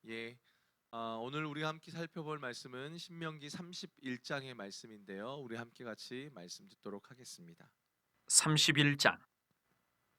예. 오늘 우리 함께 살펴볼 말씀은 신명기 31장의 말씀인데요. 우리 함께 같이 말씀 듣도록 하겠습니다. 31장.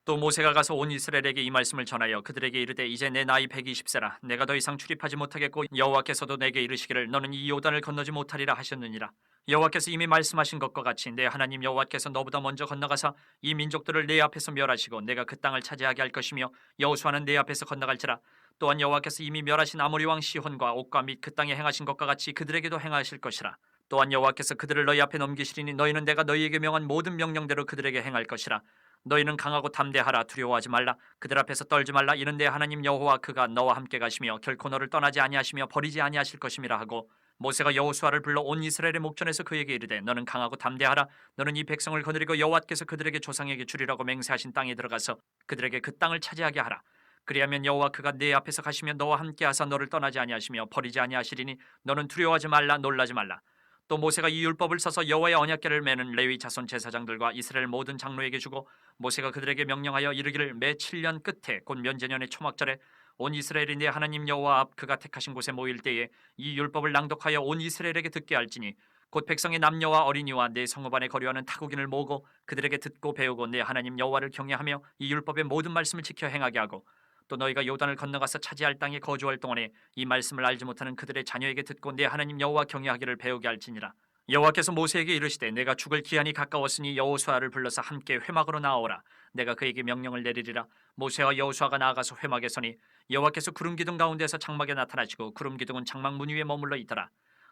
또 모세가 가서 온 이스라엘에게 이 말씀을 전하여 그들에게 이르되 이제 내 나이 120세라 내가 더 이상 출입하지 못하겠고 여호와께서도 내게 이르시기를 너는 이 요단을 건너지 못하리라 하셨느니라. 여호와께서 이미 말씀하신 것과 같이 내 하나님 여호와께서 너보다 먼저 건너가사 이 민족들을 내 앞에서 멸하시고 내가 그 땅을 차지하게 할 것이며 여호수아는 내 앞에서 건너갈지라. 또한 여호와께서 이미 멸하신 아모리 왕 시혼과 옥과 및 그 땅에 행하신 것과 같이 그들에게도 행하실 것이라. 또한 여호와께서 그들을 너희 앞에 넘기시리니 너희는 내가 너희에게 명한 모든 명령대로 그들에게 행할 것이라. 너희는 강하고 담대하라. 두려워하지 말라. 그들 앞에서 떨지 말라. 이는 내 하나님 여호와 그가 너와 함께 가시며 결코 너를 떠나지 아니하시며 버리지 아니하실 것임이라 하고, 모세가 여호수아를 불러 온 이스라엘의 목전에서 그에게 이르되 너는 강하고 담대하라. 너는 이 백성을 거느리고 여호와께서 그들에게 조상에게 주리라고 맹세하신 땅에 들어가서 그들에게 그 땅을 차지하게 하라. 그리하면 여호와 그가 네 앞에서 가시며 너와 함께 하사 너를 떠나지 아니하시며 버리지 아니하시리니 너는 두려워하지 말라. 놀라지 말라. 또 모세가 이 율법을 써서 여호와의 언약궤를 매는 레위 자손 제사장들과 이스라엘 모든 장로에게 주고, 모세가 그들에게 명령하여 이르기를 매 7년 끝에 곧 면제년의 초막절에 온 이스라엘이 내 하나님 여호와 앞 그가 택하신 곳에 모일 때에 이 율법을 낭독하여 온 이스라엘에게 듣게 할지니, 곧 백성의 남녀와 어린이와 내 성읍 안에 거류하는 타국인을 모으고 그들에게 듣고 배우고 내 하나님 여호와를 경외하며 이 율법의 모든 말씀을 지켜 행하게 하고, 또 너희가 요단을 건너가서 차지할 땅에 거주할 동안에 이 말씀을 알지 못하는 그들의 자녀에게 듣고 내 하나님 여호와 경외하기를 배우게 할지니라. 여호와께서 모세에게 이르시되 내가 죽을 기한이 가까웠으니 여호수아를 불러서 함께 회막으로 나아오라. 내가 그에게 명령을 내리리라. 모세와 여호수아가 나아가서 회막에 서니 여호와께서 구름 기둥 가운데서 장막에 나타나시고 구름 기둥은 장막 문 위에 머물러 있더라.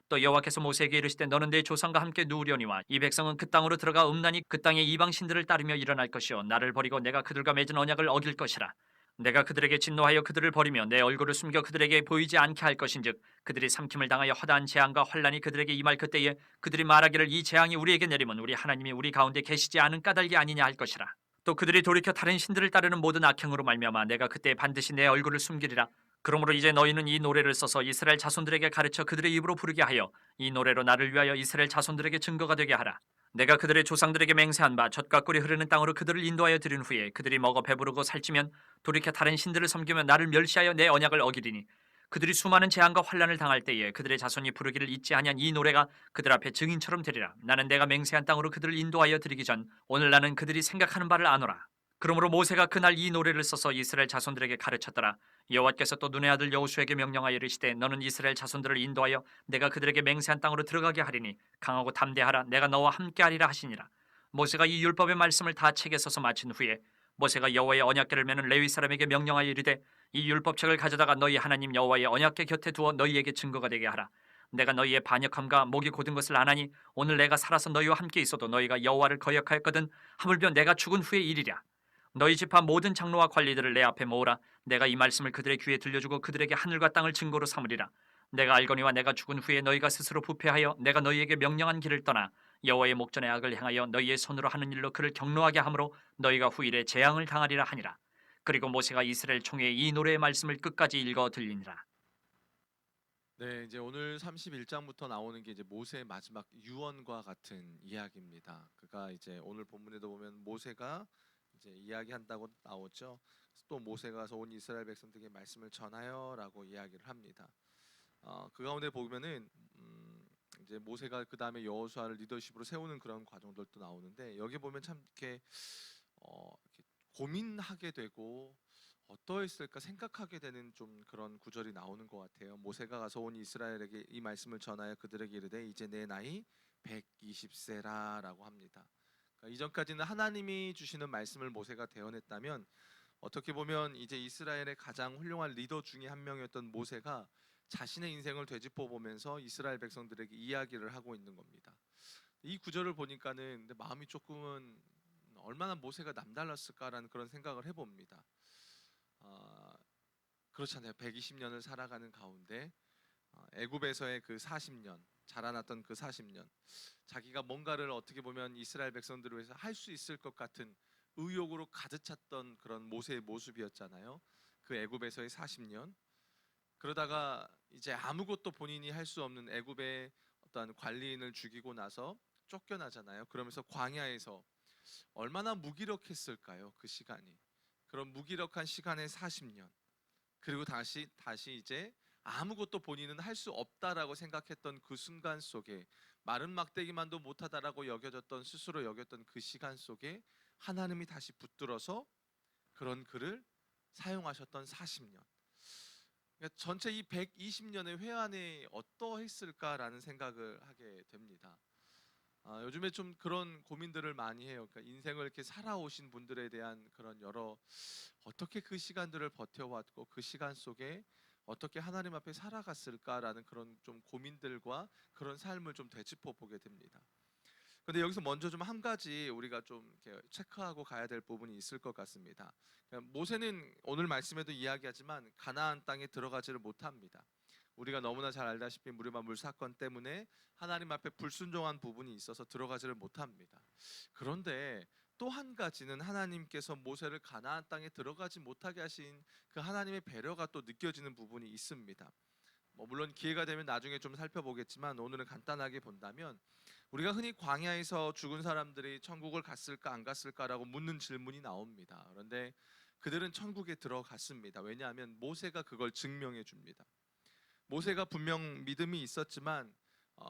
또 여호와께서 모세에게 이르시되 너는 내 조상과 함께 누우려니와 이 백성은 그 땅으로 들어가 음란히 그 땅의 이방 신들을 따르며 일어날 것이요 나를 버리고 내가 그들과 맺은 언약을 어길 것이라. 내가 그들에게 진노하여 그들을 버리며 내 얼굴을 숨겨 그들에게 보이지 않게 할 것인즉 그들이 삼킴을 당하여 허다한 재앙과 환란이 그들에게 임할 그때에 그들이 말하기를 이 재앙이 우리에게 내리면 우리 하나님이 우리 가운데 계시지 않은 까닭이 아니냐 할 것이라. 또 그들이 돌이켜 다른 신들을 따르는 모든 악행으로 말미암아 내가 그때 반드시 내 얼굴을 숨기리라. 그러므로 이제 너희는 이 노래를 써서 이스라엘 자손들에게 가르쳐 그들의 입으로 부르게 하여 이 노래로 나를 위하여 이스라엘 자손들에게 증거가 되게 하라. 내가 그들의 조상들에게 맹세한 바 젖과 꿀이 흐르는 땅으로 그들을 인도하여 드린 후에 그들이 먹어 배부르고 살찌면 돌이켜 다른 신들을 섬기며 나를 멸시하여 내 언약을 어기리니, 그들이 수많은 재앙과 환란을 당할 때에 그들의 자손이 부르기를 잊지 아니한 이 노래가 그들 앞에 증인처럼 되리라. 나는 내가 맹세한 땅으로 그들을 인도하여 드리기 전 오늘 나는 그들이 생각하는 바를 아노라. 그러므로 모세가 그날 이 노래를 써서 이스라엘 자손들에게 가르쳤더라. 여호와께서 또 눈의 아들 여호수에게 명령하여 이르시되 너는 이스라엘 자손들을 인도하여 내가 그들에게 맹세한 땅으로 들어가게 하리니 강하고 담대하라. 내가 너와 함께하리라 하시니라. 모세가 이 율법의 말씀을 다 책에 써서 마친 후에 모세가 여호와의 언약궤를 매는 레위 사람에게 명령하여 이르되 이 율법책을 가져다가 너희 하나님 여호와의 언약궤 곁에 두어 너희에게 증거가 되게 하라. 내가 너희의 반역함과 목이 곧은 것을 아나니 오늘 내가 살아서 너희와 함께 있어도 너희가 여호와를 거역하였거든 하물며 내가 죽은 후의 일이랴. 너희 집안 모든 장로와 관리들을 내 앞에 모으라. 내가 이 말씀을 그들의 귀에 들려주고 그들에게 하늘과 땅을 증거로 삼으리라. 내가 알거니와 내가 죽은 후에 너희가 스스로 부패하여 내가 너희에게 명령한 길을 떠나 여호와의 목전에 악을 행하여 너희의 손으로 하는 일로 그를 경노하게 하므로 너희가 후일에 재앙을 당하리라 하니라. 그리고 모세가 이스라엘 총회에 이 노래의 말씀을 끝까지 읽어 들리니라. 네, 이제 오늘 31장부터 나오는 게 이제 모세의 마지막 유언과 같은 이야기입니다. 그가 이제 오늘 본문에도 보면 모세가 이제 이야기한다고 나오죠. 또 모세가 가서 온 이스라엘 백성들에게 말씀을 전하여라고 이야기를 합니다. 그 가운데 보면은 이제 모세가 그 다음에 여호수아를 리더십으로 세우는 그런 과정들도 나오는데, 여기 보면 참 이렇게 고민하게 되고 어떠했을까 생각하게 되는 좀 그런 구절이 나오는 것 같아요. 모세가 가서 온 이스라엘에게 이 말씀을 전하여 그들에게 이르되 이제 내 나이 120세라라고 합니다. 그러니까 이전까지는 하나님이 주시는 말씀을 모세가 대언했다면, 어떻게 보면 이제 이스라엘의 가장 훌륭한 리더 중에 한 명이었던 모세가 자신의 인생을 되짚어 보면서 이스라엘 백성들에게 이야기를 하고 있는 겁니다. 이 구절을 보니까는 근데 마음이 조금은 얼마나 모세가 남달랐을까라는 그런 생각을 해봅니다. 아, 그렇잖아요. 120년을 살아가는 가운데 애굽에서의 그 40년, 자라났던 그 40년, 자기가 뭔가를 어떻게 보면 이스라엘 백성들을 위해서 할 수 있을 것 같은 의욕으로 가득 찼던 그런 모세의 모습이었잖아요. 그 애굽에서의 40년. 그러다가 이제 아무것도 본인이 할 수 없는 애굽의 어떤 관리인을 죽이고 나서 쫓겨나잖아요. 그러면서 광야에서 얼마나 무기력했을까요? 그 시간이. 그런 무기력한 시간의 40년. 그리고 다시 이제 아무것도 본인은 할 수 없다라고 생각했던 그 순간 속에, 마른 막대기만도 못하다라고 여겨졌던, 스스로 여겼던 그 시간 속에 하나님이 다시 붙들어서 그런 그를 사용하셨던 40년. 그러니까 전체 이 120년의 회환이 어떠했을까라는 생각을 하게 됩니다. 요즘에 좀 그런 고민들을 많이 해요. 그러니까 인생을 이렇게 살아오신 분들에 대한 그런 여러, 어떻게 그 시간들을 버텨왔고 그 시간 속에 어떻게 하나님 앞에 살아갔을까라는 그런 좀 고민들과 그런 삶을 좀 되짚어 보게 됩니다. 근데 여기서 먼저 좀 한 가지 우리가 좀 이렇게 체크하고 가야 될 부분이 있을 것 같습니다. 그러니까 모세는 오늘 말씀에도 이야기하지만 가나안 땅에 들어가지를 못합니다. 우리가 너무나 잘 알다시피 무리바 물 사건 때문에 하나님 앞에 불순종한 부분이 있어서 들어가지를 못합니다. 그런데 또 한 가지는 하나님께서 모세를 가나안 땅에 들어가지 못하게 하신 그 하나님의 배려가 또 느껴지는 부분이 있습니다. 물론 기회가 되면 나중에 좀 살펴보겠지만 오늘은 간단하게 본다면, 우리가 흔히 광야에서 죽은 사람들이 천국을 갔을까 안 갔을까라고 묻는 질문이 나옵니다. 그런데 그들은 천국에 들어갔습니다. 왜냐하면 모세가 그걸 증명해 줍니다. 모세가 분명 믿음이 있었지만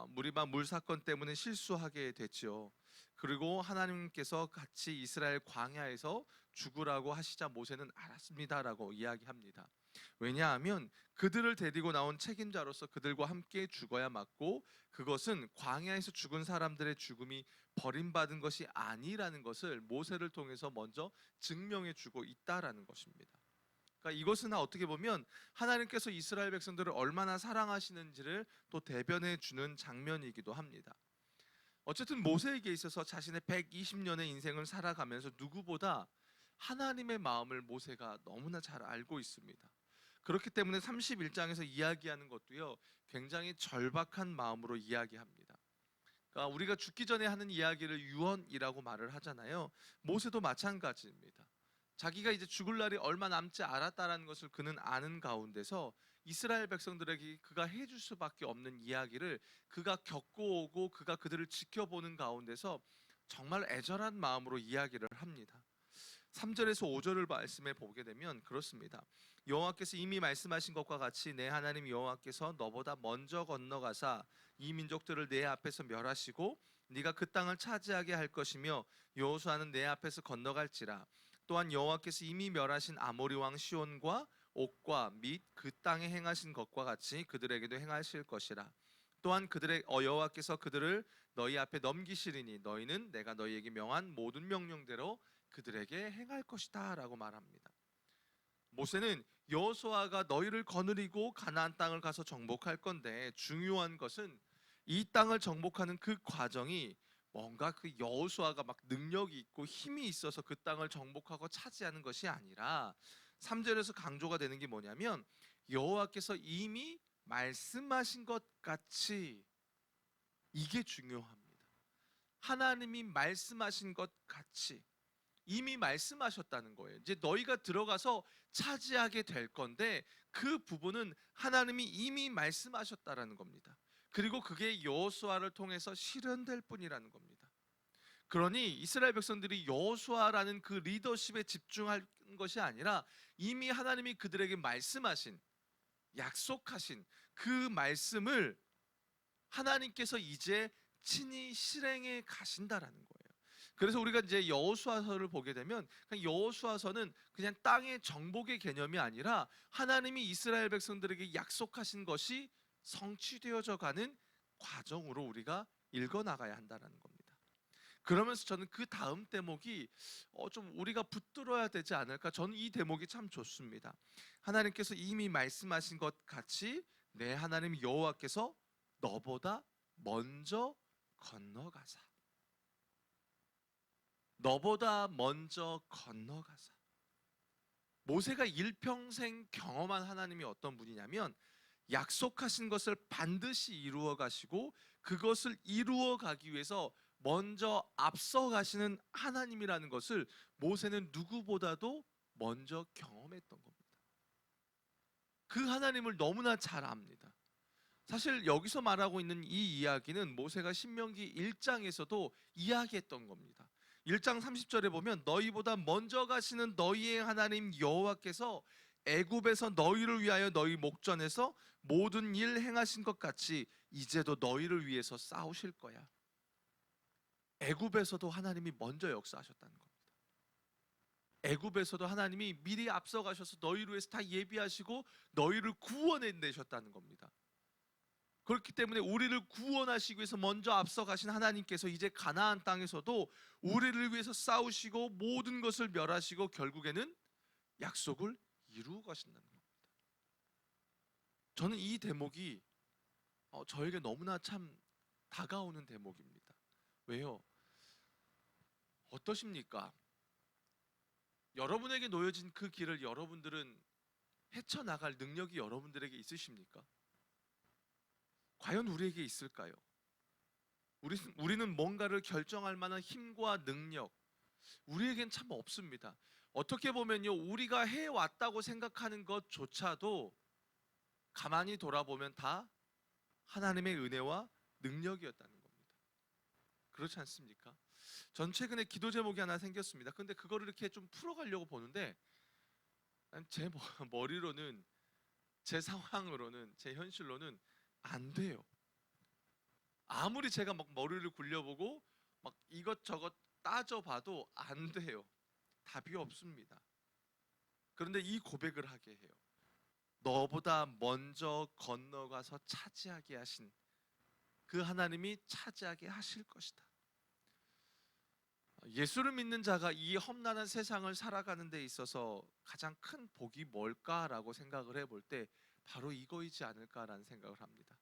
무리바 물 사건 때문에 실수하게 됐죠. 그리고 하나님께서 같이 이스라엘 광야에서 죽으라고 하시자 모세는 알았습니다라고 이야기합니다. 왜냐하면 그들을 데리고 나온 책임자로서 그들과 함께 죽어야 맞고, 그것은 광야에서 죽은 사람들의 죽음이 버림받은 것이 아니라는 것을 모세를 통해서 먼저 증명해 주고 있다라는 것입니다. 그러니까 이것은 어떻게 보면 하나님께서 이스라엘 백성들을 얼마나 사랑하시는지를 또 대변해 주는 장면이기도 합니다. 어쨌든 모세에게 있어서 자신의 120년의 인생을 살아가면서 누구보다 하나님의 마음을 모세가 너무나 잘 알고 있습니다. 그렇기 때문에 31장에서 이야기하는 것도요, 굉장히 절박한 마음으로 이야기합니다. 그러니까 우리가 죽기 전에 하는 이야기를 유언이라고 말을 하잖아요. 모세도 마찬가지입니다. 자기가 이제 죽을 날이 얼마 남지 않았다라는 것을 그는 아는 가운데서 이스라엘 백성들에게 그가 해줄 수밖에 없는 이야기를 그가 겪고 오고 그가 그들을 지켜보는 가운데서 정말 애절한 마음으로 이야기를 합니다. 3절에서 5절을 말씀해 보게 되면 그렇습니다. 여호와께서 이미 말씀하신 것과 같이 내 하나님 여호와께서 너보다 먼저 건너가사 이 민족들을 내 앞에서 멸하시고 네가 그 땅을 차지하게 할 것이며 여호수아는 내 앞에서 건너갈지라. 또한 여호와께서 이미 멸하신 아모리 왕 시온과 옥과 및 그 땅에 행하신 것과 같이 그들에게도 행하실 것이라. 또한 여호와께서 그들을 너희 앞에 넘기시리니 너희는 내가 너희에게 명한 모든 명령대로 그들에게 행할 것이다 라고 말합니다. 모세는 여호수아가 너희를 거느리고 가나안 땅을 가서 정복할 건데, 중요한 것은 이 땅을 정복하는 그 과정이 뭔가 그 여호수아가 막 능력이 있고 힘이 있어서 그 땅을 정복하고 차지하는 것이 아니라, 3절에서 강조가 되는 게 뭐냐면 여호와께서 이미 말씀하신 것 같이, 이게 중요합니다. 하나님이 말씀하신 것 같이 이미 말씀하셨다는 거예요. 이제 너희가 들어가서 차지하게 될 건데 그 부분은 하나님이 이미 말씀하셨다라는 겁니다. 그리고 그게 여호수아를 통해서 실현될 뿐이라는 겁니다. 그러니 이스라엘 백성들이 여호수아라는 그 리더십에 집중할 것이 아니라 이미 하나님이 그들에게 말씀하신, 약속하신 그 말씀을 하나님께서 이제 친히 실행해 가신다라는 거예요. 그래서 우리가 이제 여호수아서를 보게 되면 여호수아서는 그냥 땅의 정복의 개념이 아니라 하나님이 이스라엘 백성들에게 약속하신 것이 성취되어져 가는 과정으로 우리가 읽어 나가야 한다는 겁니다. 그러면서 저는 그 다음 대목이 좀 우리가 붙들어야 되지 않을까. 저는 이 대목이 참 좋습니다. 하나님께서 이미 말씀하신 것 같이 내 하나님 여호와께서 너보다 먼저 건너가사. 너보다 먼저 건너가사. 모세가 일평생 경험한 하나님이 어떤 분이냐면 약속하신 것을 반드시 이루어 가시고 그것을 이루어 가기 위해서 먼저 앞서 가시는 하나님이라는 것을 모세는 누구보다도 먼저 경험했던 겁니다. 그 하나님을 너무나 잘 압니다. 사실 여기서 말하고 있는 이 이야기는 모세가 신명기 1장에서도 이야기했던 겁니다. 1장 30절에 보면 너희보다 먼저 가시는 너희의 하나님 여호와께서 애굽에서 너희를 위하여 너희 목전에서 모든 일 행하신 것 같이 이제도 너희를 위해서 싸우실 거야. 애굽에서도 하나님이 먼저 역사하셨다는 겁니다. 애굽에서도 하나님이 미리 앞서가셔서 너희를 위해서 다 예비하시고 너희를 구원해 내셨다는 겁니다. 그렇기 때문에 우리를 구원하시기 위해서 먼저 앞서가신 하나님께서 이제 가나안 땅에서도 우리를 위해서 싸우시고 모든 것을 멸하시고 결국에는 약속을 이루어 가신다는 겁니다. 저는 이 대목이 저에게 너무나 참 다가오는 대목입니다. 왜요? 어떠십니까? 여러분에게 놓여진 그 길을 여러분들은 헤쳐나갈 능력이 여러분들에게 있으십니까? 과연 우리에게 있을까요? 우리는 뭔가를 결정할 만한 힘과 능력, 우리에겐 참 없습니다. 어떻게 보면요, 우리가 해왔다고 생각하는 것조차도 가만히 돌아보면 다 하나님의 은혜와 능력이었다는 겁니다. 그렇지 않습니까? 전 최근에 기도 제목이 하나 생겼습니다. 근데 그거를 이렇게 좀 풀어가려고 보는데 제 머리로는, 제 상황으로는, 제 현실로는 안 돼요. 아무리 제가 막 머리를 굴려보고 막 이것저것 따져봐도 안 돼요. 답이 없습니다. 그런데 이 고백을 하게 해요. 너보다 먼저 건너가서 차지하게 하신 그 하나님이 차지하게 하실 것이다. 예수를 믿는 자가 이 험난한 세상을 살아가는 데 있어서 가장 큰 복이 뭘까라고 생각을 해볼 때 바로 이거이지 않을까라는 생각을 합니다.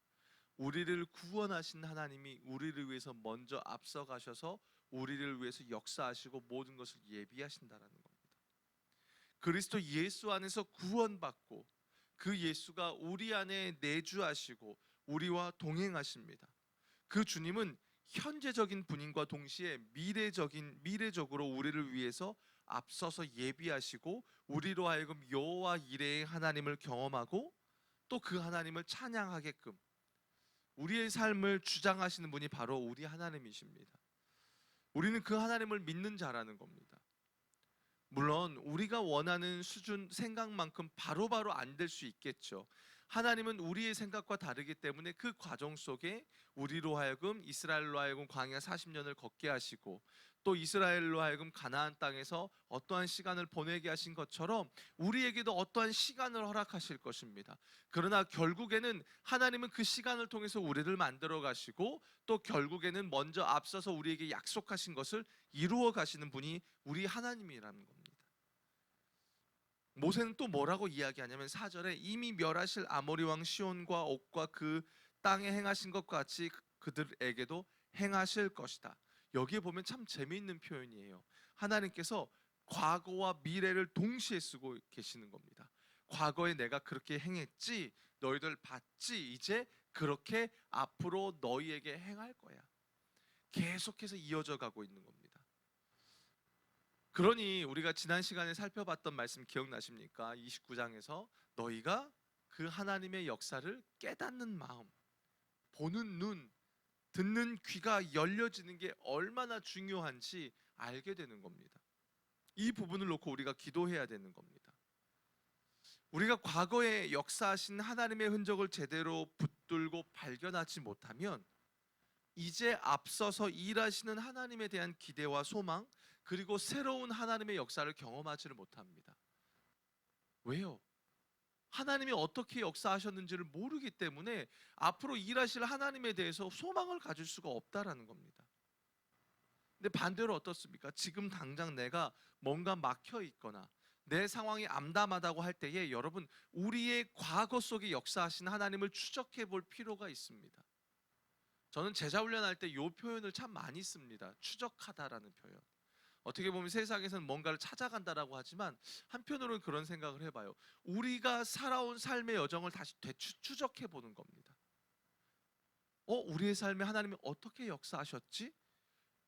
우리를 구원하신 하나님이 우리를 위해서 먼저 앞서가셔서 우리를 위해서 역사하시고 모든 것을 예비하신다라는 겁니다. 그리스도 예수 안에서 구원받고 그 예수가 우리 안에 내주하시고 우리와 동행하십니다. 그 주님은 현재적인 분인과 동시에 미래적으로 우리를 위해서 앞서서 예비하시고 우리로 하여금 여호와 이레의 하나님을 경험하고 또 그 하나님을 찬양하게끔 우리의 삶을 주장하시는 분이 바로 우리 하나님이십니다. 우리는 그 하나님을 믿는 자라는 겁니다. 물론 우리가 원하는 수준 생각만큼 바로바로 안 될 수 있겠죠. 하나님은 우리의 생각과 다르기 때문에 그 과정 속에 우리로 하여금 이스라엘로 하여금 광야 40년을 걷게 하시고 또 이스라엘로 하여금 가나안 땅에서 어떠한 시간을 보내게 하신 것처럼 우리에게도 어떠한 시간을 허락하실 것입니다. 그러나 결국에는 하나님은 그 시간을 통해서 우리를 만들어 가시고 또 결국에는 먼저 앞서서 우리에게 약속하신 것을 이루어 가시는 분이 우리 하나님이라는 겁니다. 모세는 또 뭐라고 이야기하냐면 4절에 이미 멸하실 아모리 왕 시온과 옥과 그 땅에 행하신 것 같이 그들에게도 행하실 것이다. 여기에 보면 참 재미있는 표현이에요. 하나님께서 과거와 미래를 동시에 쓰고 계시는 겁니다. 과거에 내가 그렇게 행했지, 너희들 봤지, 이제 그렇게 앞으로 너희에게 행할 거야. 계속해서 이어져 가고 있는 겁니다. 그러니 우리가 지난 시간에 살펴봤던 말씀 기억나십니까? 29장에서 너희가 그 하나님의 역사를 깨닫는 마음, 보는 눈, 듣는 귀가 열려지는 게 얼마나 중요한지 알게 되는 겁니다. 이 부분을 놓고 우리가 기도해야 되는 겁니다. 우리가 과거에 역사하신 하나님의 흔적을 제대로 붙들고 발견하지 못하면 이제 앞서서 일하시는 하나님에 대한 기대와 소망 그리고 새로운 하나님의 역사를 경험하지를 못합니다. 왜요? 하나님이 어떻게 역사하셨는지를 모르기 때문에 앞으로 일하실 하나님에 대해서 소망을 가질 수가 없다라는 겁니다. 근데 반대로 어떻습니까? 지금 당장 내가 뭔가 막혀 있거나 내 상황이 암담하다고 할 때에 여러분 우리의 과거 속에 역사하신 하나님을 추적해 볼 필요가 있습니다. 저는 제자 훈련할 때 이 표현을 참 많이 씁니다. 추적하다라는 표현. 어떻게 보면 세상에서는 뭔가를 찾아간다라고 하지만 한편으로는 그런 생각을 해봐요. 우리가 살아온 삶의 여정을 다시 되추적해 보는 겁니다. 우리의 삶에 하나님이 어떻게 역사하셨지?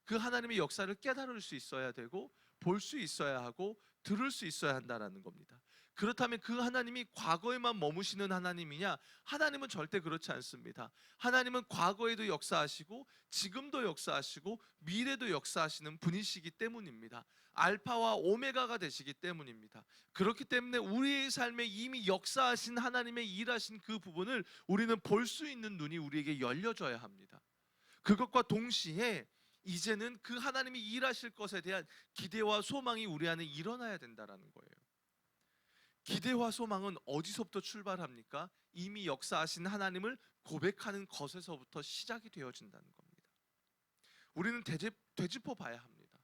그 하나님의 역사를 깨달을 수 있어야 되고 볼 수 있어야 하고 들을 수 있어야 한다라는 겁니다. 그렇다면 그 하나님이 과거에만 머무시는 하나님이냐? 하나님은 절대 그렇지 않습니다. 하나님은 과거에도 역사하시고 지금도 역사하시고 미래도 역사하시는 분이시기 때문입니다. 알파와 오메가가 되시기 때문입니다. 그렇기 때문에 우리의 삶에 이미 역사하신 하나님의 일하신 그 부분을 우리는 볼 수 있는 눈이 우리에게 열려져야 합니다. 그것과 동시에 이제는 그 하나님이 일하실 것에 대한 기대와 소망이 우리 안에 일어나야 된다라는 거예요. 기대와 소망은 어디서부터 출발합니까? 이미 역사하신 하나님을 고백하는 것에서부터 시작이 되어진다는 겁니다. 우리는 되짚어 봐야 합니다.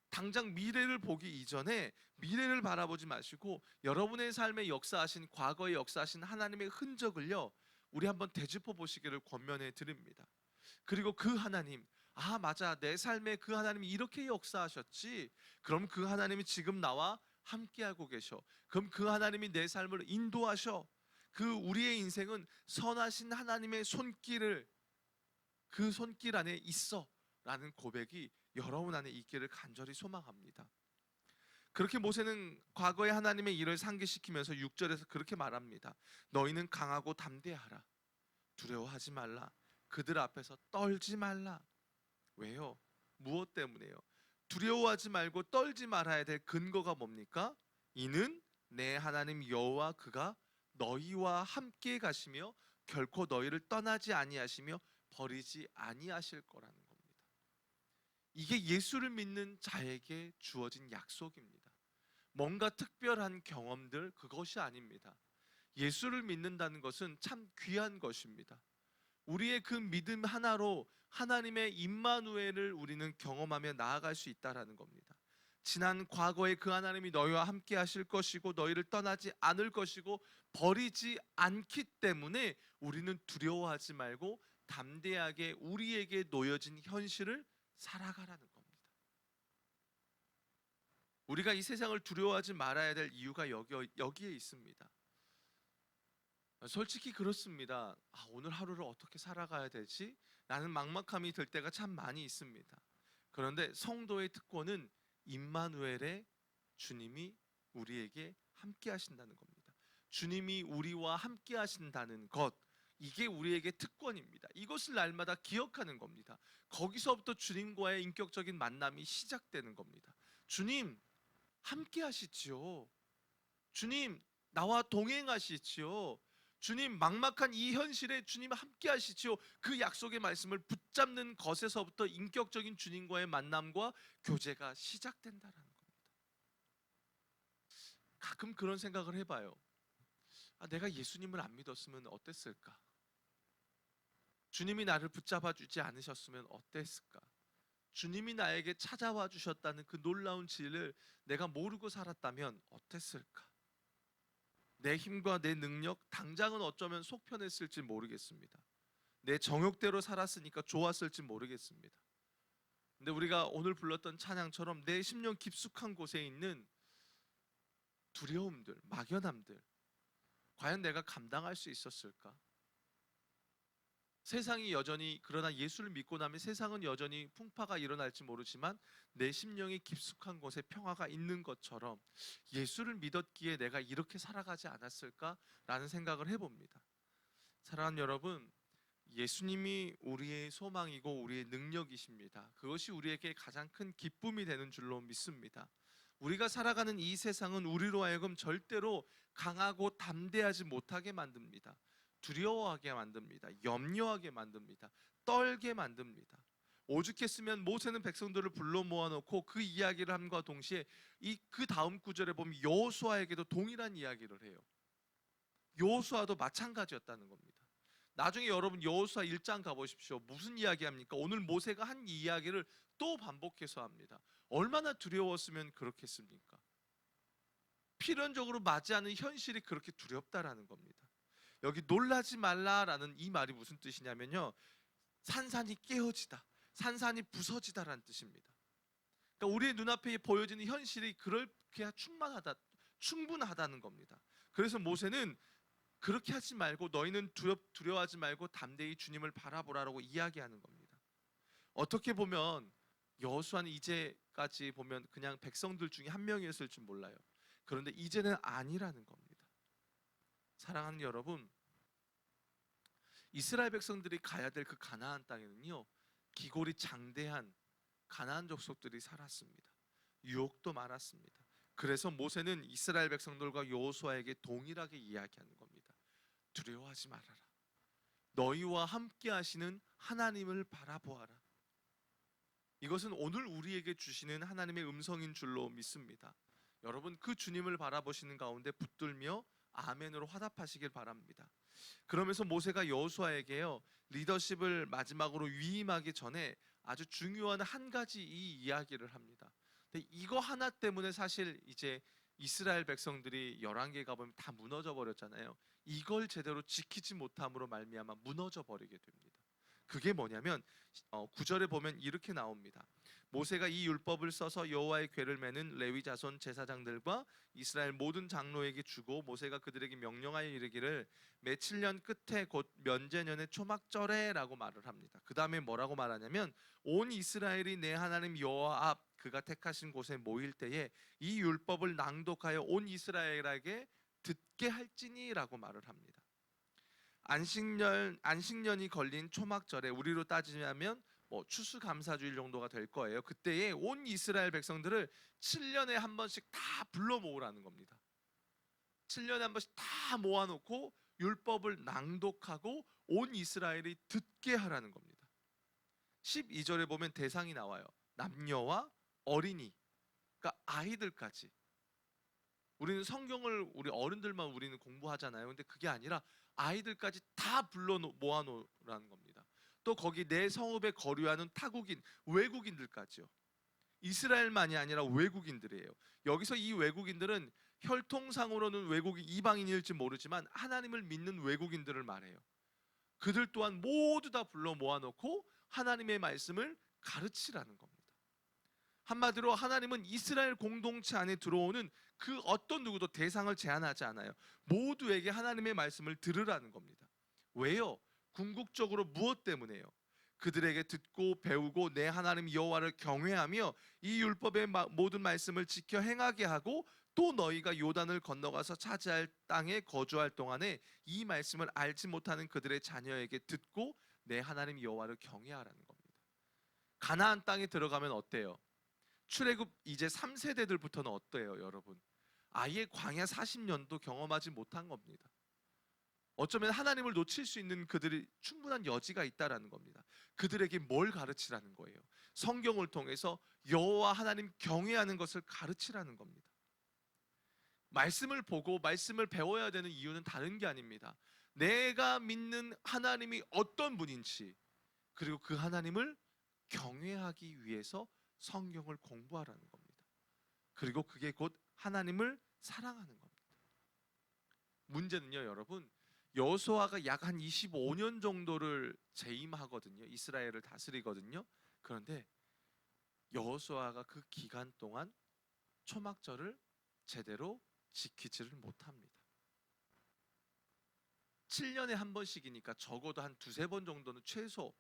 당장 미래를 보기 이전에 미래를 바라보지 마시고 여러분의 삶에 역사하신 과거에 역사하신 하나님의 흔적을요, 우리 한번 되짚어 보시기를 권면해 드립니다. 그리고 그 하나님, 아 맞아, 내 삶에 그 하나님이 이렇게 역사하셨지. 그럼 그 하나님이 지금 나와 함께하고 계셔. 그럼 그 하나님이 내 삶을 인도하셔. 그 우리의 인생은 선하신 하나님의 손길을, 그 손길 안에 있어 라는 고백이 여러분 안에 있기를 간절히 소망합니다. 그렇게 모세는 과거의 하나님의 일을 상기시키면서 6절에서 그렇게 말합니다. 너희는 강하고 담대하라. 두려워하지 말라. 그들 앞에서 떨지 말라. 왜요? 무엇 때문에요? 두려워하지 말고 떨지 말아야 될 근거가 뭡니까? 이는 내 하나님 여호와 그가 너희와 함께 가시며 결코 너희를 떠나지 아니하시며 버리지 아니하실 거라는 겁니다. 이게 예수를 믿는 자에게 주어진 약속입니다. 뭔가 특별한 경험들, 그것이 아닙니다. 예수를 믿는다는 것은 참 귀한 것입니다. 우리의 그 믿음 하나로 하나님의 임마누엘을 우리는 경험하며 나아갈 수 있다라는 겁니다. 지난 과거에 그 하나님이 너희와 함께 하실 것이고 너희를 떠나지 않을 것이고 버리지 않기 때문에 우리는 두려워하지 말고 담대하게 우리에게 놓여진 현실을 살아가라는 겁니다. 우리가 이 세상을 두려워하지 말아야 될 이유가 여기에 있습니다. 솔직히 그렇습니다. 오늘 하루를 어떻게 살아가야 되지? 라는 막막함이 들 때가 참 많이 있습니다. 그런데 성도의 특권은 임마누엘의 주님이 우리에게 함께 하신다는 겁니다. 주님이 우리와 함께 하신다는 것, 이게 우리에게 특권입니다. 이것을 날마다 기억하는 겁니다. 거기서부터 주님과의 인격적인 만남이 시작되는 겁니다. 주님 함께 하시지요. 주님 나와 동행하시지요. 주님 막막한 이 현실에 주님 함께 하시지요. 그 약속의 말씀을 붙잡는 것에서부터 인격적인 주님과의 만남과 교제가 시작된다라는 겁니다. 가끔 그런 생각을 해봐요. 내가 예수님을 안 믿었으면 어땠을까? 주님이 나를 붙잡아 주지 않으셨으면 어땠을까? 주님이 나에게 찾아와 주셨다는 그 놀라운 진리를 내가 모르고 살았다면 어땠을까? 내 힘과 내 능력, 당장은 어쩌면 속 편했을지 모르겠습니다. 내 정욕대로 살았으니까 좋았을지 모르겠습니다. 근데 우리가 오늘 불렀던 찬양처럼 내 심령 깊숙한 곳에 있는 두려움들, 막연함들, 과연 내가 감당할 수 있었을까? 세상이 여전히, 그러나 예수를 믿고 나면 세상은 여전히 풍파가 일어날지 모르지만 내 심령이 깊숙한 곳에 평화가 있는 것처럼 예수를 믿었기에 내가 이렇게 살아가지 않았을까라는 생각을 해봅니다. 사랑하는 여러분, 예수님이 우리의 소망이고 우리의 능력이십니다. 그것이 우리에게 가장 큰 기쁨이 되는 줄로 믿습니다. 우리가 살아가는 이 세상은 우리로 하여금 절대로 강하고 담대하지 못하게 만듭니다. 두려워하게 만듭니다. 염려하게 만듭니다. 떨게 만듭니다. 오죽했으면 모세는 백성들을 불러 모아놓고 그 이야기를 함과 동시에 그 다음 구절에 보면 여호수아에게도 동일한 이야기를 해요. 여호수아도 마찬가지였다는 겁니다. 나중에 여러분 여호수아 1장 가보십시오. 무슨 이야기합니까? 오늘 모세가 한 이야기를 또 반복해서 합니다. 얼마나 두려웠으면 그렇겠습니까? 필연적으로 맞이하는 현실이 그렇게 두렵다라는 겁니다. 여기 놀라지 말라라는 이 말이 무슨 뜻이냐면요, 산산이 깨어지다, 산산이 부서지다라는 뜻입니다. 그러니까 우리의 눈앞에 보여지는 현실이 그렇게 충분하다는 겁니다. 그래서 모세는 그렇게 하지 말고 너희는 두려워하지 말고 담대히 주님을 바라보라라고 이야기하는 겁니다. 어떻게 보면 여호수아는 이제까지 보면 그냥 백성들 중에 한 명이었을 줄 몰라요. 그런데 이제는 아니라는 겁니다. 사랑하는 여러분, 이스라엘 백성들이 가야 될 그 가나안 땅에는요, 기골이 장대한 가나안 족속들이 살았습니다. 유혹도 많았습니다. 그래서 모세는 이스라엘 백성들과 여호수아에게 동일하게 이야기하는 겁니다. 두려워하지 말아라. 너희와 함께 하시는 하나님을 바라보아라. 이것은 오늘 우리에게 주시는 하나님의 음성인 줄로 믿습니다. 여러분, 그 주님을 바라보시는 가운데 붙들며 아멘으로 화답하시길 바랍니다. 그러면서 모세가 여호수아에게요, 리더십을 마지막으로 위임하기 전에 아주 중요한 한 가지 이 이야기를 합니다. 근데 이거 하나 때문에 사실 이제 이스라엘 백성들이 열왕기에 가보면 다 무너져 버렸잖아요. 이걸 제대로 지키지 못함으로 말미암아 무너져 버리게 됩니다. 그게 뭐냐면 9절에 보면 이렇게 나옵니다. 모세가 이 율법을 써서 여호와의 궤를 매는 레위 자손 제사장들과 이스라엘 모든 장로에게 주고 모세가 그들에게 명령하여 이르기를 매 7년 끝에 곧 면제년의 초막절에라고 말을 합니다. 그 다음에 뭐라고 말하냐면 온 이스라엘이 내 하나님 여호와 앞 그가 택하신 곳에 모일 때에 이 율법을 낭독하여 온 이스라엘에게 듣게 할지니라고 말을 합니다. 안식년이 걸린 초막절에 우리로 따지면 뭐 추수감사주일 정도가 될 거예요. 그때에 온 이스라엘 백성들을 7년에 한 번씩 다 불러 모으라는 겁니다. 7년에 한 번씩 다 모아놓고 율법을 낭독하고 온 이스라엘이 듣게 하라는 겁니다. 12절에 보면 대상이 나와요. 남녀와 어린이, 그러니까 아이들까지. 우리는 성경을 우리 어른들만 우리는 공부하잖아요. 근데 그게 아니라 아이들까지 다 불러 모아놓으라는 겁니다. 또 거기 내 성읍에 거류하는 타국인, 외국인들까지요. 이스라엘만이 아니라 외국인들이에요. 여기서 이 외국인들은 혈통상으로는 외국인 이방인일지 모르지만 하나님을 믿는 외국인들을 말해요. 그들 또한 모두 다 불러 모아놓고 하나님의 말씀을 가르치라는 겁니다. 한마디로 하나님은 이스라엘 공동체 안에 들어오는 그 어떤 누구도 대상을 제한하지 않아요. 모두에게 하나님의 말씀을 들으라는 겁니다. 왜요? 궁극적으로 무엇 때문에요? 그들에게 듣고 배우고 내 하나님 여호와를 경외하며 이 율법의 모든 말씀을 지켜 행하게 하고 또 너희가 요단을 건너가서 차지할 땅에 거주할 동안에 이 말씀을 알지 못하는 그들의 자녀에게 듣고 내 하나님 여호와를 경외하라는 겁니다. 가나안 땅에 들어가면 어때요? 출애굽 이제 3세대들부터는 어때요, 여러분? 아예 광야 40년도 경험하지 못한 겁니다. 어쩌면 하나님을 놓칠 수 있는 그들이 충분한 여지가 있다라는 겁니다. 그들에게 뭘 가르치라는 거예요? 성경을 통해서 여호와 하나님 경외하는 것을 가르치라는 겁니다. 말씀을 보고 말씀을 배워야 되는 이유는 다른 게 아닙니다. 내가 믿는 하나님이 어떤 분인지, 그리고 그 하나님을 경외하기 위해서 성경을 공부하라는 겁니다. 그리고 그게 곧 하나님을 사랑하는 겁니다. 문제는요, 여러분, 여호수아가 약 한 25년 정도를 재임하거든요. 이스라엘을 다스리거든요. 그런데 여호수아가 그 기간 동안 초막절을 제대로 지키지를 못합니다. 7년에 한 번씩이니까 적어도 한 두세 번 정도는 최소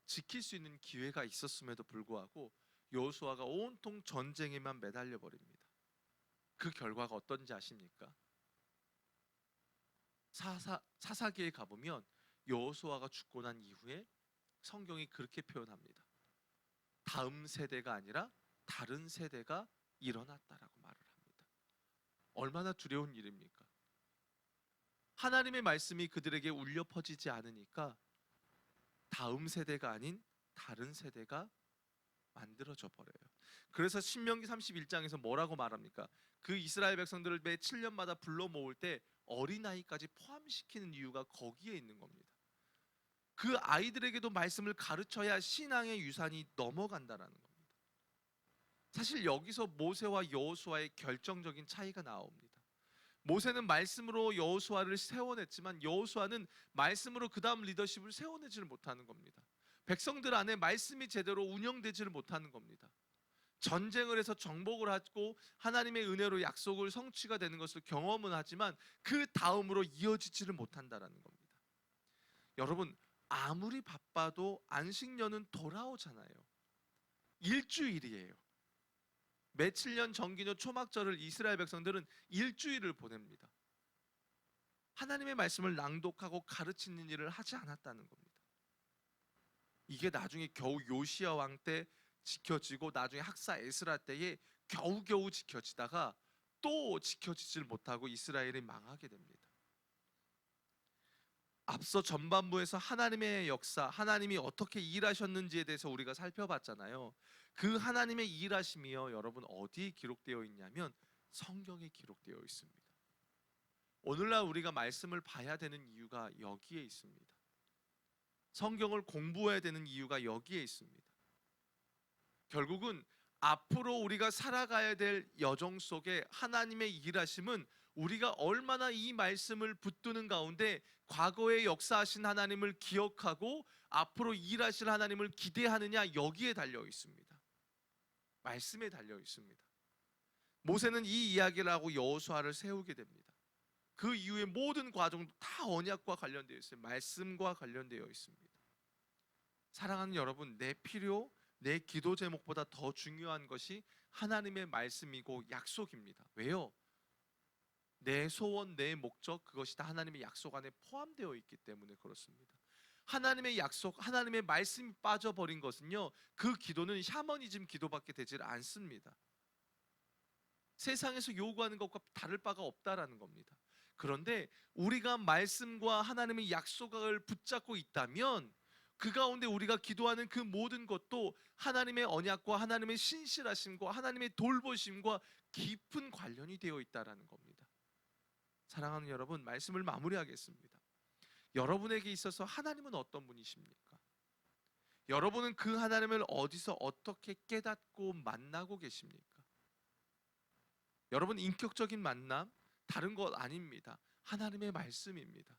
지킬 수 있는 기회가 있었음에도 불구하고 여호수아가 온통 전쟁에만 매달려 버립니다. 그 결과가 어떤지 아십니까? 사사기에 가보면 여호수아가 죽고 난 이후에 성경이 그렇게 표현합니다. 다음 세대가 아니라 다른 세대가 일어났다라고 말을 합니다. 얼마나 두려운 일입니까? 하나님의 말씀이 그들에게 울려 퍼지지 않으니까 다음 세대가 아닌 다른 세대가 만들어져 버려요. 그래서 신명기 31장에서 뭐라고 말합니까? 그 이스라엘 백성들을 매 7년마다 불러 모을 때 어린아이까지 포함시키는 이유가 거기에 있는 겁니다. 그 아이들에게도 말씀을 가르쳐야 신앙의 유산이 넘어간다라는 겁니다. 사실 여기서 모세와 여호수아의 결정적인 차이가 나옵니다. 모세는 말씀으로 여호수아를 세워냈지만 여호수아는 말씀으로 그 다음 리더십을 세워내지를 못하는 겁니다. 백성들 안에 말씀이 제대로 운영되지를 못하는 겁니다. 전쟁을 해서 정복을 하고 하나님의 은혜로 약속을 성취가 되는 것을 경험은 하지만 그 다음으로 이어지지를 못한다라는 겁니다. 여러분, 아무리 바빠도 안식년은 돌아오잖아요. 일주일이에요. 며칠 년 정기죠 초막절을 이스라엘 백성들은 일주일을 보냅니다. 하나님의 말씀을 낭독하고 가르치는 일을 하지 않았다는 겁니다. 이게 나중에 겨우 요시야 왕 때 지켜지고 나중에 학사 에스라 때에 겨우겨우 지켜지다가 또 지켜지질 못하고 이스라엘이 망하게 됩니다. 앞서 전반부에서 하나님의 역사, 하나님이 어떻게 일하셨는지에 대해서 우리가 살펴봤잖아요. 그 하나님의 일하심이요, 여러분 어디에 기록되어 있냐면 성경에 기록되어 있습니다. 오늘날 우리가 말씀을 봐야 되는 이유가 여기에 있습니다. 성경을 공부해야 되는 이유가 여기에 있습니다. 결국은 앞으로 우리가 살아가야 될 여정 속에 하나님의 일하심은 우리가 얼마나 이 말씀을 붙드는 가운데 과거에 역사하신 하나님을 기억하고 앞으로 일하실 하나님을 기대하느냐, 여기에 달려 있습니다. 말씀에 달려 있습니다. 모세는 이 이야기를 하고 여호수아를 세우게 됩니다. 그 이후의 모든 과정도 다 언약과 관련되어 있어요. 말씀과 관련되어 있습니다. 사랑하는 여러분, 내 필요, 내 기도 제목보다 더 중요한 것이 하나님의 말씀이고 약속입니다. 왜요? 내 소원, 내 목적, 그것이 다 하나님의 약속 안에 포함되어 있기 때문에 그렇습니다. 하나님의 약속, 하나님의 말씀이 빠져버린 것은요, 그 기도는 샤머니즘 기도밖에 되질 않습니다. 세상에서 요구하는 것과 다를 바가 없다라는 겁니다. 그런데 우리가 말씀과 하나님의 약속을 붙잡고 있다면 그 가운데 우리가 기도하는 그 모든 것도 하나님의 언약과 하나님의 신실하심과 하나님의 돌보심과 깊은 관련이 되어 있다라는 겁니다. 사랑하는 여러분, 말씀을 마무리하겠습니다. 여러분에게 있어서 하나님은 어떤 분이십니까? 여러분은 그 하나님을 어디서 어떻게 깨닫고 만나고 계십니까? 여러분, 인격적인 만남 다른 것 아닙니다. 하나님의 말씀입니다.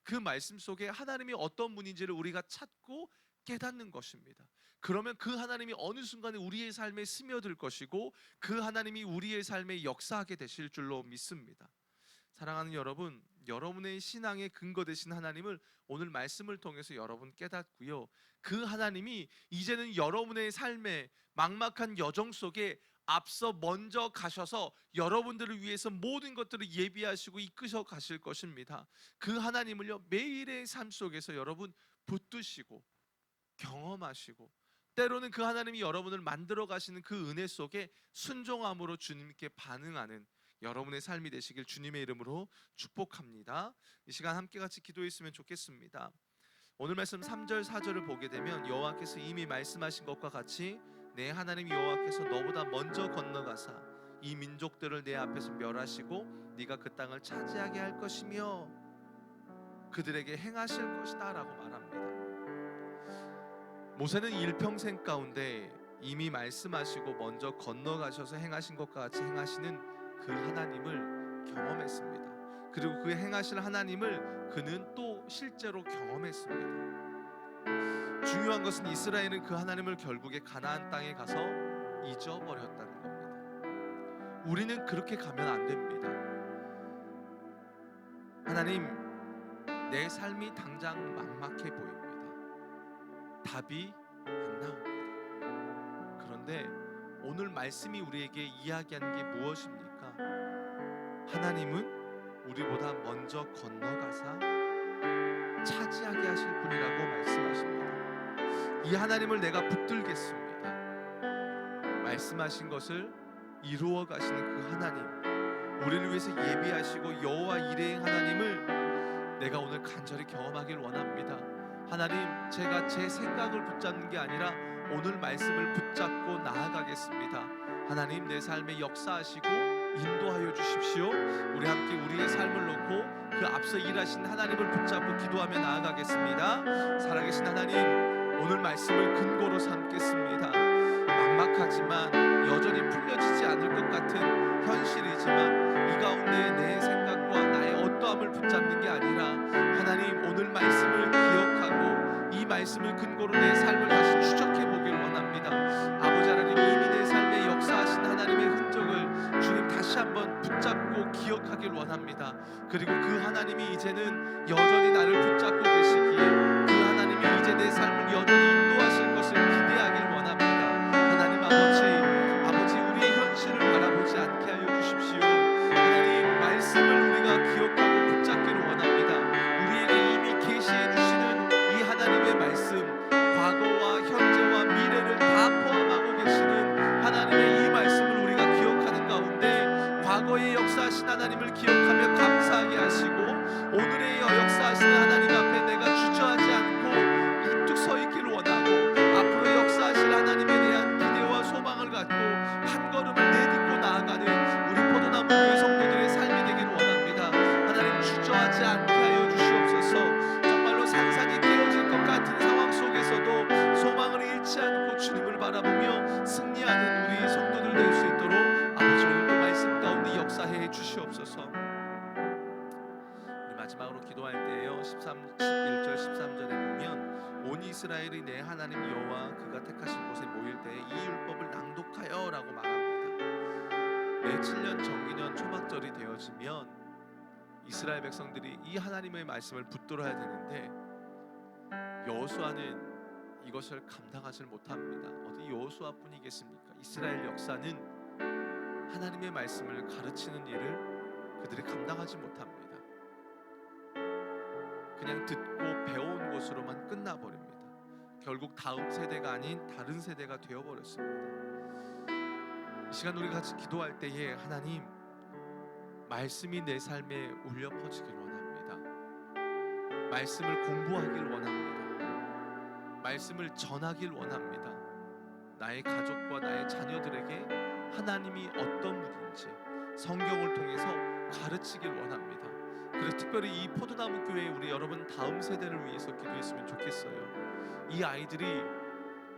그 말씀 속에 하나님이 어떤 분인지를 우리가 찾고 깨닫는 것입니다. 그러면 그 하나님이 어느 순간에 우리의 삶에 스며들 것이고 그 하나님이 우리의 삶에 역사하게 되실 줄로 믿습니다. 사랑하는 여러분, 여러분의 신앙의 근거 되신 하나님을 오늘 말씀을 통해서 여러분 깨닫고요, 그 하나님이 이제는 여러분의 삶의 막막한 여정 속에 앞서 먼저 가셔서 여러분들을 위해서 모든 것들을 예비하시고 이끄셔 가실 것입니다. 그 하나님을요, 매일의 삶 속에서 여러분 붙드시고 경험하시고, 때로는 그 하나님이 여러분을 만들어 가시는 그 은혜 속에 순종함으로 주님께 반응하는 여러분의 삶이 되시길 주님의 이름으로 축복합니다. 이 시간 함께 같이 기도했으면 좋겠습니다. 오늘 말씀 3절 4절을 보게 되면 여호와께서 이미 말씀하신 것과 같이 내 하나님 여호와께서 너보다 먼저 건너가사 이 민족들을 내 앞에서 멸하시고 네가 그 땅을 차지하게 할 것이며 그들에게 행하실 것이다 라고 말합니다. 모세는 일평생 가운데 이미 말씀하시고 먼저 건너가셔서 행하신 것과 같이 행하시는 그 하나님을 경험했습니다. 그리고 그 행하실 하나님을 그는 또 실제로 경험했습니다. 중요한 것은 이스라엘은 그 하나님을 결국에 가나안 땅에 가서 잊어버렸다는 겁니다. 우리는 그렇게 가면 안 됩니다. 하나님, 내 삶이 당장 막막해 보입니다. 답이 안 나옵니다. 그런데 오늘 말씀이 우리에게 이야기하는 게 무엇입니까? 하나님은 우리보다 먼저 건너가사 차지하게 하실 분이라고 말씀하십니다. 이 하나님을 내가 붙들겠습니다. 말씀하신 것을 이루어 가시는 그 하나님, 우리를 위해서 예비하시고 여호와 이레의 하나님을 내가 오늘 간절히 경험하길 원합니다. 하나님, 제가 제 생각을 붙잡는 게 아니라 오늘 말씀을 붙잡고 나아가겠습니다. 하나님, 내 삶에 역사하시고 인도하여 주십시오. 우리 함께 우리의 삶을 놓고 그 앞서 일하신 하나님을 붙잡고 기도하며 나아가겠습니다. 살아계신 하나님, 오늘 말씀을 근거로 삼겠습니다. 막막하지만 여전히 풀려지지 않을 것 같은 현실이지만 이 가운데 내 생각과 나의 어떠함을 붙잡는 게 아니라 하나님, 오늘 말씀을 기억하고 이 말씀을 근거로 내 삶을 다시 추적해 보길 원합니다. 아버지 하나님, 이미 내 삶에 역사하신 하나님의 흔적을 주님 다시 한번 붙잡고 기억하길 원합니다. 그리고 그 하나님이 이제는 여전히 나를 붙잡고 계시기에 그 하나님이 이제 내 삶을 여전히 인도하실 것을 기대하길 원합니다. 하나님 아버지, 우리의 1절 13절에 보면 온 이스라엘이 내 하나님 여호와 그가 택하신 곳에 모일 때에 이 율법을 낭독하여라고 말합니다. 매 7년 정기년 초막절이 되어지면 이스라엘 백성들이 이 하나님의 말씀을 붙들어야 되는데 여호수아는 이것을 감당하지 못합니다. 어디 여호수아뿐이겠습니까? 이스라엘 역사는 하나님의 말씀을 가르치는 일을 그들이 감당하지 못합니다. 그냥 듣고 배운 것으로만 끝나버립니다. 결국 다음 세대가 아닌 다른 세대가 되어버렸습니다. 이 시간 우리 같이 기도할 때에 하나님 말씀이 내 삶에 울려 퍼지길 원합니다. 말씀을 공부하길 원합니다. 말씀을 전하길 원합니다. 나의 가족과 나의 자녀들에게 하나님이 어떤 분인지 성경을 통해서 가르치길 원합니다. 그래서 특별히 이 포도나무 교회 우리 여러분 다음 세대를 위해서 기도했으면 좋겠어요. 이 아이들이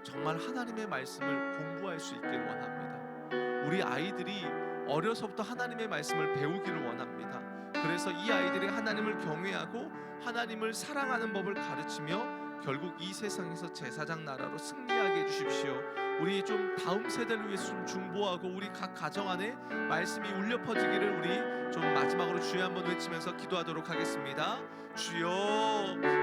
정말 하나님의 말씀을 공부할 수 있길 원합니다. 우리 아이들이 어려서부터 하나님의 말씀을 배우기를 원합니다. 그래서 이 아이들이 하나님을 경외하고 하나님을 사랑하는 법을 가르치며 결국 이 세상에서 제사장 나라로 승리하게 해주십시오. 우리 좀 다음 세대를 위해서 좀 중보하고 우리 각 가정 안에 말씀이 울려 퍼지기를 우리 좀 마지막으로 주여 한번 외치면서 기도하도록 하겠습니다. 주여